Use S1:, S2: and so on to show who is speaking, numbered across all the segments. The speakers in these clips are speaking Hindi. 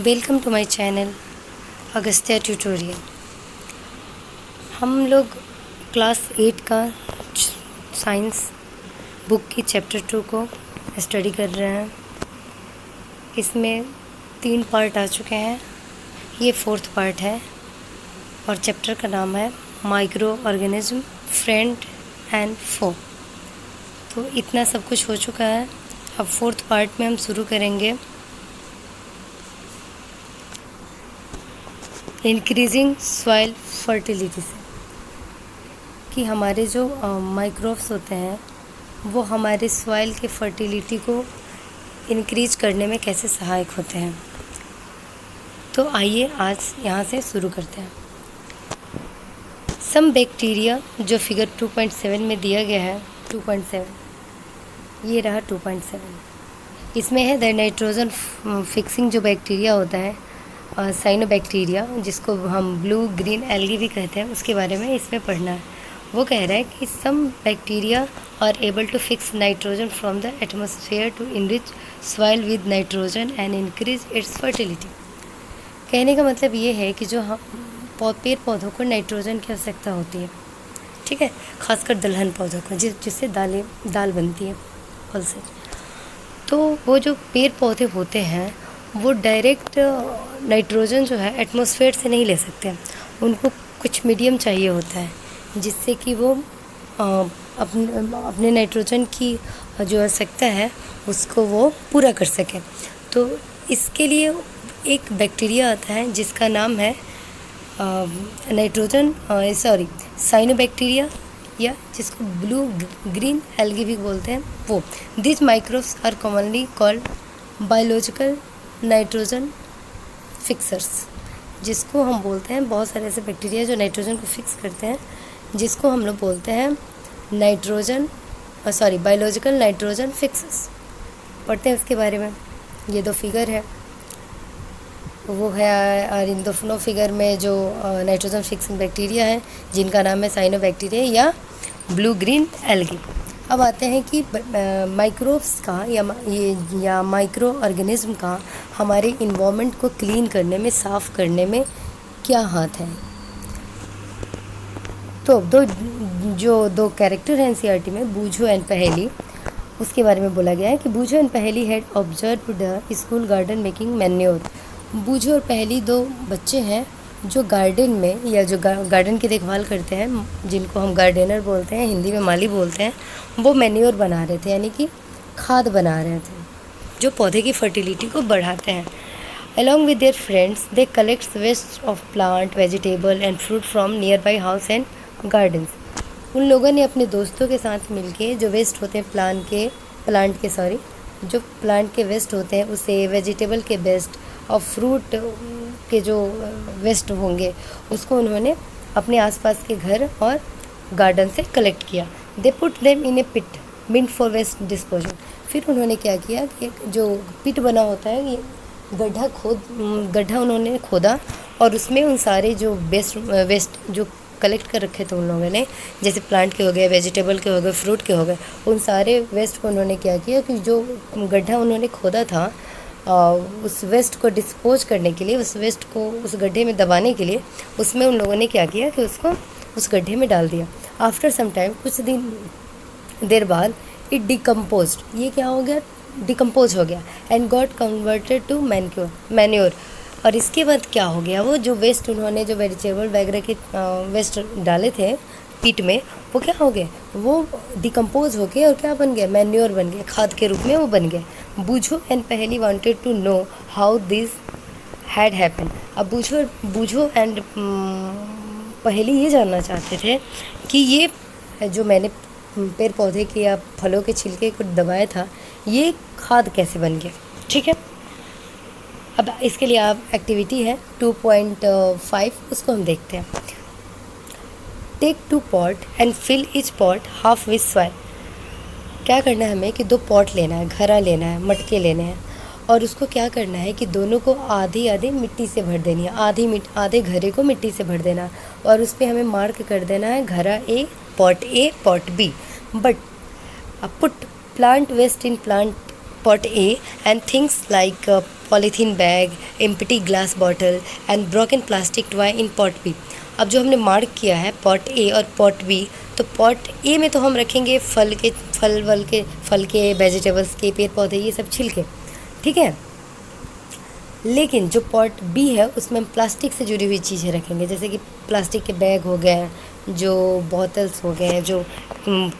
S1: Welcome to my channel Agastya tutorial. हम लोग क्लास 8 का साइंस बुक की चैप्टर 2 को स्टडी कर रहे हैं। इसमें 3 पार्ट आ चुके हैं, ये 4th पार्ट है और चैप्टर का नाम है माइक्रो ऑर्गेनिज्म फ्रेंड एंड फो। तो इतना सब कुछ हो चुका है। अब 4th पार्ट में हम शुरू करेंगे इंक्रीजिंग सॉइल फर्टिलिटी से, कि हमारे जो माइक्रोब्स होते हैं वो हमारे सॉइल के फर्टिलिटी को इंक्रीज करने में कैसे सहायक होते हैं। तो आइए आज यहाँ से शुरू करते हैं। सम बैक्टीरिया, जो फिगर 2.7 में दिया गया है, 2.7 ये रहा 2.7। इसमें है द नाइट्रोजन फिक्सिंग जो बैक्टीरिया होता है, साइनोबैक्टीरिया, जिसको हम ब्लू ग्रीन एल्गी भी कहते हैं, उसके बारे में इसमें पढ़ना है। वो कह रहा है कि some bacteria are able to fix nitrogen from the atmosphere to enrich soil with nitrogen and increase its fertility. कहने का मतलब ये है कि जो हम पेड़ पौधों को नाइट्रोजन की आवश्यकता होती है, ठीक है, खासकर दलहन पौधों को, जिससे दाल बनती है फल से। तो वो जो पेड़ पौधे होते हैं वो डायरेक्ट नाइट्रोजन जो है एटमॉस्फेयर से नहीं ले सकते, उनको कुछ मीडियम चाहिए होता है जिससे कि वो अपने नाइट्रोजन की जो आवश्यकता है उसको वो पूरा कर सके। तो इसके लिए एक बैक्टीरिया आता है जिसका नाम है साइनोबैक्टीरिया, या जिसको ब्लू ग्रीन एल्गी भी बोलते हैं वो। This microbes are commonly called biological nitrogen fixers, जिसको हम बोलते हैं, बहुत सारे ऐसे बैक्टीरिया जो नाइट्रोजन को फिक्स करते हैं, जिसको हम लोग बोलते हैं बायोलॉजिकल नाइट्रोजन फिक्सर्स। पढ़ते हैं उसके बारे में। ये 2 फिगर है वो है, और इन दोनों फिगर में जो नाइट्रोजन फिक्सिंग बैक्टीरिया है जिनका नाम है साइनोबैक्टीरिया या ब्लू ग्रीन एल्गी। अब आते हैं कि माइक्रोब्स का या माइक्रो ऑर्गेनिज्म का हमारे इन्वायरमेंट को क्लीन करने में, साफ़ करने में क्या हाथ है। तो दो कैरेक्टर हैं एनसीईआरटी में, बूझो एंड पहेली, उसके बारे में बोला गया है कि बूझो एंड पहेली had observe the school garden making manure. बूझो और पहेली 2 बच्चे हैं जो गार्डन में, या जो गार्डन की देखभाल करते हैं, जिनको हम गार्डनर बोलते हैं, हिंदी में माली बोलते हैं, वो मैन्योर बना रहे थे, यानी कि खाद बना रहे थे जो पौधे की फर्टिलिटी को बढ़ाते हैं। Along with their friends they collect waste of plant, vegetable and fruit from nearby house and gardens. उन लोगों ने अपने दोस्तों के साथ मिलके जो वेस्ट होते हैं जो प्लांट के वेस्ट होते हैं उसे, वेजिटेबल के वेस्ट और फ्रूट के जो वेस्ट होंगे उसको उन्होंने अपने आसपास के घर और गार्डन से कलेक्ट किया। They put them in a pit meant for waste disposal. फिर उन्होंने क्या किया कि जो पिट बना होता है, ये गड्ढा उन्होंने खोदा और उसमें उन सारे जो वेस्ट जो कलेक्ट कर रखे थे उन लोगों ने, जैसे प्लांट के हो गए, वेजिटेबल के हो गए, फ्रूट के हो गए, उन सारे वेस्ट को उन्होंने क्या किया कि जो गड्ढा उन्होंने खोदा था उस वेस्ट को डिस्पोज करने के लिए, उस वेस्ट को उस गड्ढे में दबाने के लिए, उसमें उन लोगों ने क्या किया कि उसको उस गड्ढे में डाल दिया। आफ्टर सम टाइम, कुछ देर बाद, इट डिकम्पोज्ड, ये क्या हो गया, डिकम्पोज हो गया, and got converted to manure. और इसके बाद क्या हो गया, वो जो वेस्ट उन्होंने जो वेजिटेबल वगैरह के वेस्ट डाले थे पिट में, वो क्या हो गए, वो डिकम्पोज हो गए और क्या बन गए, मैन्योर बन गए, खाद के रूप में वो बन गए। Boojho and Paheli wanted to know how this had happen. अब बूझो एंड पहेली ये जानना चाहते थे कि ये जो मैंने पेड़ पौधे के या फलों के छिलके को दबाया था, ये खाद कैसे बन गया, ठीक है। अब इसके लिए आप एक्टिविटी है 2.5, उसको हम देखते हैं। Take 2 pot and fill each pot half with soil. क्या करना है हमें कि 2 पॉट लेना है, घड़ा लेना है, मटके लेने हैं, और उसको क्या करना है कि दोनों को आधी मिट्टी से भर देनी है, आधे घड़े को मिट्टी से भर देना, और उस पर हमें मार्क कर देना है घड़ा A, pot B. But put plant waste in pot A and things like polythene bag, empty glass bottle and broken plastic toy in pot B. अब जो हमने मार्क किया है पॉट ए और पॉट बी, तो पॉट ए में तो हम रखेंगे फल के वेजिटेबल्स के पेड़ पौधे ये सब छिलके, ठीक है। लेकिन जो पॉट बी है उसमें हम प्लास्टिक से जुड़ी हुई चीज़ें रखेंगे, जैसे कि प्लास्टिक के बैग हो गए, जो बॉटल्स हो गए, जो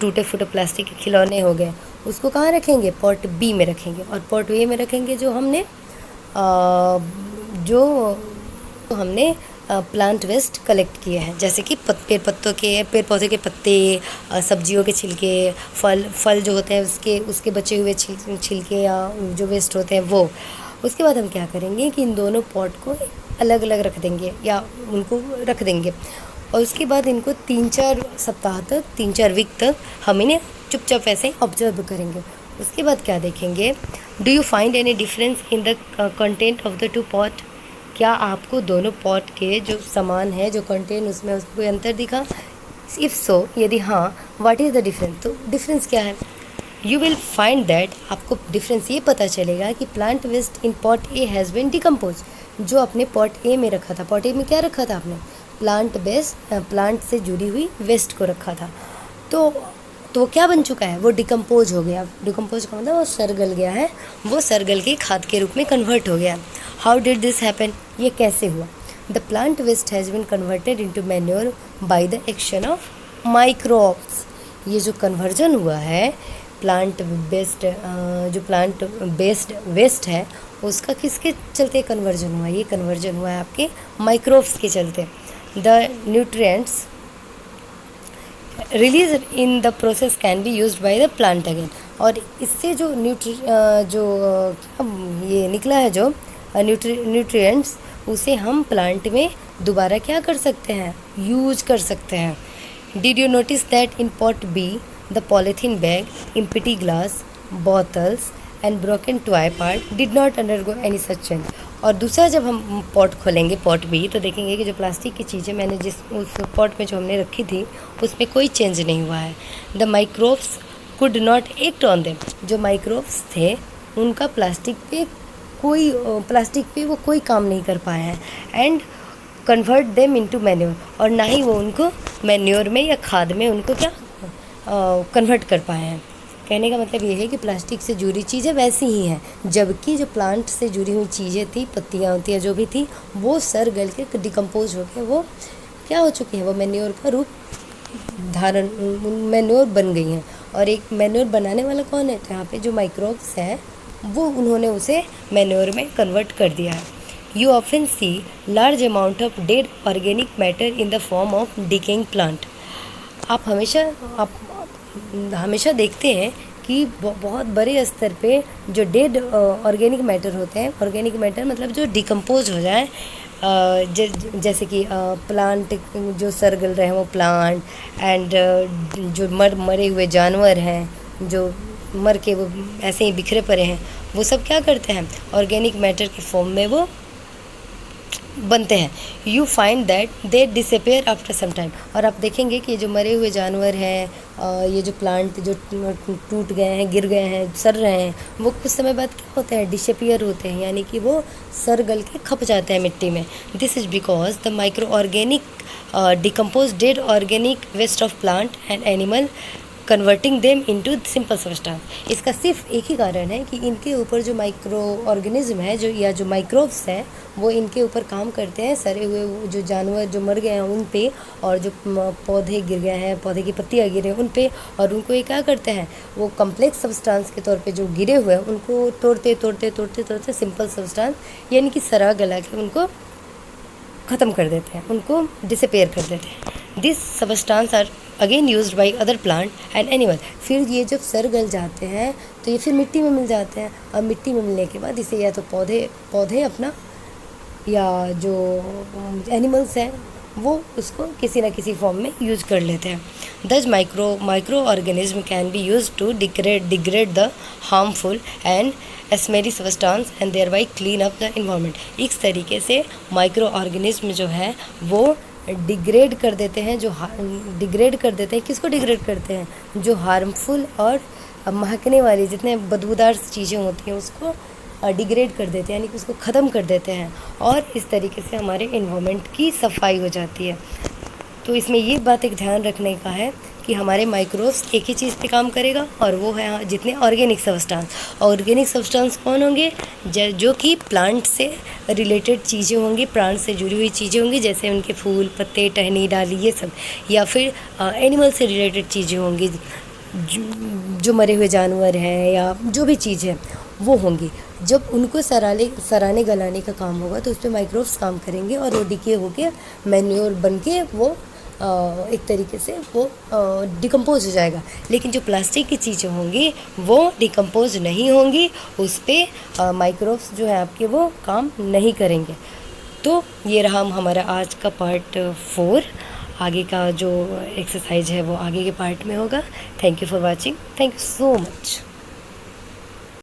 S1: टूटे फूटे प्लास्टिक के खिलौने हो गए, उसको कहाँ रखेंगे? पॉट बी में रखेंगे। और पॉट ए में रखेंगे जो हमने प्लांट वेस्ट कलेक्ट किए हैं, जैसे कि पेड़ पौधे के पत्ते, सब्जियों के छिलके, फल जो होते हैं उसके बचे हुए छिलके या जो वेस्ट होते हैं वो। उसके बाद हम क्या करेंगे कि इन दोनों पॉट को अलग अलग रख देंगे या उनको रख देंगे, और उसके बाद इनको 3-4 सप्ताह तक, 3-4 वीक तक हम इन्हें चुपचाप ऐसे ही ऑब्जर्व करेंगे। उसके बाद क्या देखेंगे, do you find any difference in the content of the 2 pot? क्या आपको दोनों पॉट के जो सामान है, जो कंटेंट उसमें कोई अंतर दिखा? इफ़ सो, यदि हाँ, व्हाट इज़ द डिफरेंस? तो डिफरेंस क्या है? यू विल फाइंड दैट, आपको डिफरेंस ये पता चलेगा कि plant waste in pot A has been decompose. जो अपने पॉट ए में रखा था, पॉट ए में क्या रखा था आपने? प्लांट से जुड़ी हुई वेस्ट को रखा था, तो क्या बन चुका है? वो डिकम्पोज हो गया। डिकम्पोज का मतलब वो सरगल गया है, वो सरगल के खाद के रूप में कन्वर्ट हो गया। How did this happen? ये कैसे हुआ? The plant waste has been converted into manure by the action of microbes. ये जो कन्वर्जन हुआ है प्लांट बेस्ड वेस्ट है, उसका किसके चलते कन्वर्जन हुआ? ये कन्वर्जन हुआ है आपके माइक्रोब्स के चलते। The nutrients release in the process can be used by the plant again. और इससे जो ये निकला है जो न्यूट्रिएंट्स, उसे हम प्लांट में दोबारा क्या कर सकते हैं? यूज कर सकते हैं। Did you notice that in pot B the polythene bag, empty glass, bottles and broken toy part did not undergo any such change? और दूसरा, जब हम पॉट खोलेंगे पॉट बी, तो देखेंगे कि जो प्लास्टिक की चीज़ें मैंने उस पॉट में जो हमने रखी थी उसमें कोई चेंज नहीं हुआ है। The microbes could not act on them. जो माइक्रोब्स थे उनका प्लास्टिक पे वो कोई काम नहीं कर पाया है। And convert them into manure, और ना ही वो उनको मैन्योर में या खाद में उनको क्या कन्वर्ट कर पाए हैं। कहने का मतलब ये है कि प्लास्टिक से जुड़ी चीज़ें वैसी ही हैं, जबकि जो प्लांट से जुड़ी हुई चीज़ें थी, पत्तियाँ होती हैं जो भी थी, वो सर गल के डिकम्पोज हो के वो क्या हो चुकी हैं? वो मैन्योर का रूप धारण, मैन्योर बन गई हैं। और एक मैन्योर बनाने वाला कौन है? तो यहाँ पे जो माइक्रोब्स हैं वो उन्होंने उसे मैन्योर में कन्वर्ट कर दिया है। You often see large amount of dead organic matter in the form of decaying plant. आप हमेशा देखते हैं कि बहुत बड़े स्तर पे जो डेड ऑर्गेनिक मैटर होते हैं, ऑर्गेनिक मैटर मतलब जो डिकम्पोज हो जाए, जैसे कि प्लांट जो सरगल रहे हैं वो प्लांट, एंड जो मरे हुए जानवर हैं जो मर के वो ऐसे ही बिखरे पड़े हैं, वो सब क्या करते हैं? ऑर्गेनिक मैटर के फॉर्म में वो बनते हैं। You find that they disappear after some time. और आप देखेंगे कि जो मरे हुए जानवर हैं, ये जो प्लांट जो टूट गए हैं, गिर गए हैं, सड़ रहे हैं, वो कुछ समय बाद क्या होते हैं? डिसअपेयर होते हैं, यानी कि वो सड़ गल के खप जाते हैं मिट्टी में। This is because the micro organic decompose dead organic waste of plant and animal converting them into simple substance. इसका सिर्फ एक ही कारण है कि इनके ऊपर जो माइक्रो ऑर्गेनिज्म है, जो माइक्रोब्स हैं, वो इनके ऊपर काम करते हैं, सड़े हुए जो जानवर जो मर गए हैं उन पे, और जो पौधे गिर गए हैं, पौधे की पत्तियाँ गिरे उन पे, और उनको ये क्या करते हैं? वो कम्प्लेक्स सब्सटेंस के तौर पे जो गिरे हुए हैं उनको तोड़ते सिंपल सब्सटेंस यानी कि सड़ा गला के उनको ख़त्म कर देते हैं, उनको डिसअपेयर कर देते हैं। This substance are again used by other plant and animal. फिर ये जब सड़ गल जाते हैं तो ये फिर मिट्टी में मिल जाते हैं, और मिट्टी में मिलने के बाद इसे या तो पौधे अपना, या जो एनिमल्स हैं वो उसको किसी न किसी फॉर्म में यूज कर लेते हैं। Thus microorganism can be use to degrade the harmful and एस्मेरी substance and thereby clean up the environment. इस तरीके से माइक्रो ऑर्गेनिज्म जो है वो डिग्रेड कर देते हैं, किसको डिग्रेड करते हैं? जो हार्मफुल और महकने वाली जितने बदबूदार चीज़ें होती हैं उसको डिग्रेड कर देते हैं, यानी कि उसको ख़त्म कर देते हैं, और इस तरीके से हमारे एनवायरनमेंट की सफाई हो जाती है। तो इसमें ये बात एक ध्यान रखने का है कि हमारे माइक्रोब्स एक ही चीज़ पे काम करेगा, और वो है जितने ऑर्गेनिक सब्सटेंस। ऑर्गेनिक सब्सटेंस कौन होंगे? जो कि प्लांट से रिलेटेड चीज़ें होंगी, प्लांट से जुड़ी हुई चीज़ें होंगी, जैसे उनके फूल, पत्ते, टहनी, डाली, ये सब, या फिर एनिमल से रिलेटेड चीज़ें होंगी, जो मरे हुए जानवर हैं या जो भी चीज़ है वो होंगी। जब उनको सराने गलाने का काम होगा तो उस पर माइक्रोब्स काम करेंगे, और वो डिके होके मैन्योर बन के वो एक तरीके से वो डिकम्पोज हो जाएगा। लेकिन जो प्लास्टिक की चीज़ें होंगी वो डिकम्पोज नहीं होंगी, उस पर माइक्रोब्स जो है आपके वो काम नहीं करेंगे। तो ये रहा हमारा आज का पार्ट 4। आगे का जो एक्सरसाइज है वो आगे के पार्ट में होगा। Thank you for watching. Thank you so much.